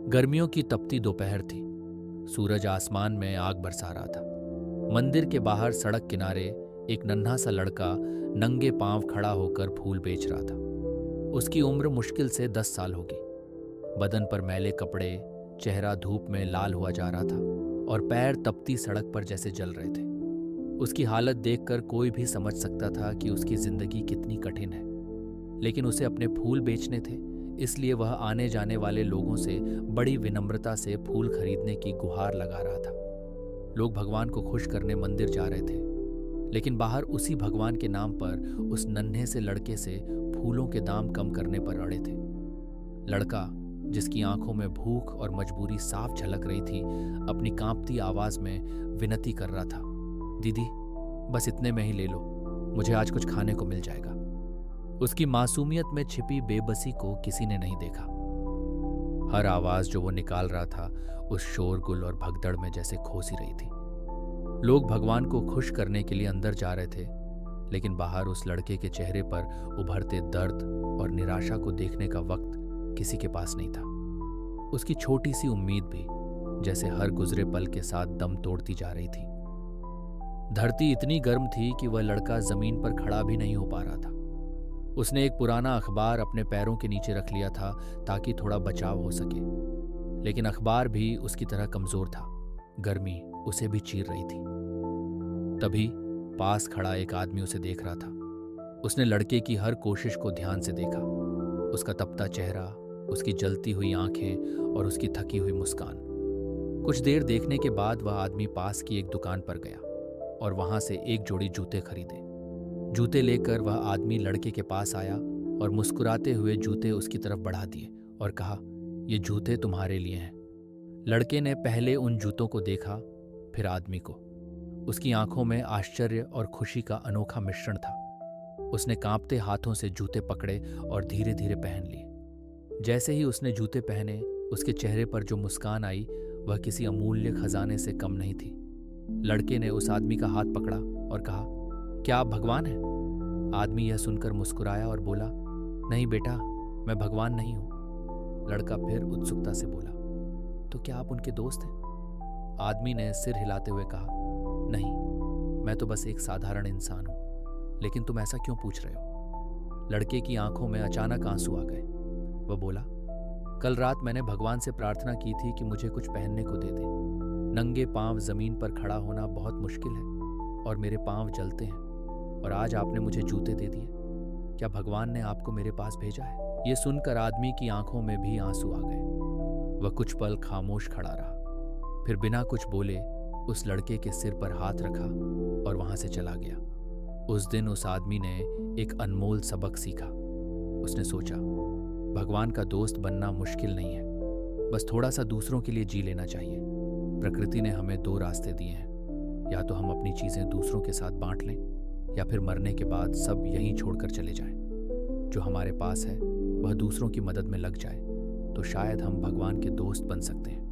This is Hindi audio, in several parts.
गर्मियों की तपती दोपहर थी। सूरज आसमान में आग बरसा रहा था। मंदिर के बाहर सड़क किनारे एक नन्हा सा लड़का नंगे पांव खड़ा होकर फूल बेच रहा था। उसकी उम्र मुश्किल से 10 साल होगी। बदन पर मैले कपड़े, चेहरा धूप में लाल हुआ जा रहा था और पैर तपती सड़क पर जैसे जल रहे थे। उसकी हालत देखकर कोई भी समझ सकता था कि उसकी जिंदगी कितनी कठिन है। लेकिन उसे अपने फूल बेचने थे, इसलिए वह आने जाने वाले लोगों से बड़ी विनम्रता से फूल खरीदने की गुहार लगा रहा था। लोग भगवान को खुश करने मंदिर जा रहे थे, लेकिन बाहर उसी भगवान के नाम पर उस नन्हे से लड़के से फूलों के दाम कम करने पर अड़े थे। लड़का, जिसकी आंखों में भूख और मजबूरी साफ झलक रही थी, अपनी कांपती आवाज में विनती कर रहा था, दीदी, बस इतने में ही ले लो, मुझे आज कुछ खाने को मिल जाएगा। उसकी मासूमियत में छिपी बेबसी को किसी ने नहीं देखा। हर आवाज जो वो निकाल रहा था उस शोरगुल और भगदड़ में जैसे खोसी रही थी। लोग भगवान को खुश करने के लिए अंदर जा रहे थे, लेकिन बाहर उस लड़के के चेहरे पर उभरते दर्द और निराशा को देखने का वक्त किसी के पास नहीं था। उसकी छोटी सी उम्मीद भी जैसे हर गुजरे पल के साथ दम तोड़ती जा रही थी। धरती इतनी गर्म थी कि वह लड़का जमीन पर खड़ा भी नहीं हो पा रहा था। उसने एक पुराना अखबार अपने पैरों के नीचे रख लिया था ताकि थोड़ा बचाव हो सके, लेकिन अखबार भी उसकी तरह कमजोर था। गर्मी उसे भी चीर रही थी। तभी पास खड़ा एक आदमी उसे देख रहा था। उसने लड़के की हर कोशिश को ध्यान से देखा। उसका तपता चेहरा, उसकी जलती हुई आंखें और उसकी थकी हुई मुस्कान। कुछ देर देखने के बाद वह आदमी पास की एक दुकान पर गया और वहां से एक जोड़ी जूते खरीदे। जूते लेकर वह आदमी लड़के के पास आया और मुस्कुराते हुए जूते उसकी तरफ बढ़ा दिए और कहा, ये जूते तुम्हारे लिए हैं। लड़के ने पहले उन जूतों को देखा, फिर आदमी को। उसकी आंखों में आश्चर्य और खुशी का अनोखा मिश्रण था। उसने कांपते हाथों से जूते पकड़े और धीरे धीरे पहन लिए। जैसे ही उसने जूते पहने, उसके चेहरे पर जो मुस्कान आई वह किसी अमूल्य खजाने से कम नहीं थी। लड़के ने उस आदमी का हाथ पकड़ा और कहा, क्या आप भगवान हैं? आदमी यह सुनकर मुस्कुराया और बोला, नहीं बेटा, मैं भगवान नहीं हूं। लड़का फिर उत्सुकता से बोला, तो क्या आप उनके दोस्त हैं? आदमी ने सिर हिलाते हुए कहा, नहीं, मैं तो बस एक साधारण इंसान हूं। लेकिन तुम ऐसा क्यों पूछ रहे हो? लड़के की आंखों में अचानक आंसू आ गए। वह बोला, कल रात मैंने भगवान से प्रार्थना की थी कि मुझे कुछ पहनने को दे दे। नंगे पांव जमीन पर खड़ा होना बहुत मुश्किल है और मेरे पांव जलते हैं, और आज आपने मुझे जूते दे दिए। क्या भगवान ने आपको मेरे पास भेजा है? ये सुनकर आदमी की आंखों में भी आंसू आ गए। वह कुछ पल खामोश खड़ा रहा, फिर बिना कुछ बोले उस लड़के के सिर पर हाथ रखा और वहां से चला गया। उस दिन उस आदमी ने एक अनमोल सबक सीखा। उसने सोचा, भगवान का दोस्त बनना मुश्किल नहीं है, बस थोड़ा सा दूसरों के लिए जी लेना चाहिए। प्रकृति ने हमें 2 रास्ते दिए हैं, या तो हम अपनी चीजें दूसरों के साथ बांट लें, या फिर मरने के बाद सब यहीं छोड़कर चले जाएं। जो हमारे पास है वह दूसरों की मदद में लग जाए तो शायद हम भगवान के दोस्त बन सकते हैं।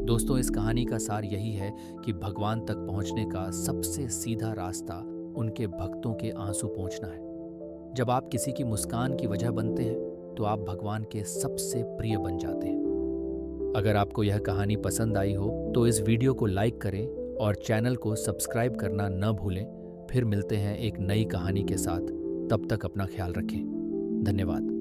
दोस्तों, इस कहानी का सार यही है कि भगवान तक पहुंचने का सबसे सीधा रास्ता उनके भक्तों के आंसू पोंछना है। जब आप किसी की मुस्कान की वजह बनते हैं तो आप भगवान के सबसे प्रिय बन जाते हैं। अगर आपको यह कहानी पसंद आई हो तो इस वीडियो को लाइक करें और चैनल को सब्सक्राइब करना न भूलें। फिर मिलते हैं एक नई कहानी के साथ। तब तक अपना ख्याल रखें। धन्यवाद।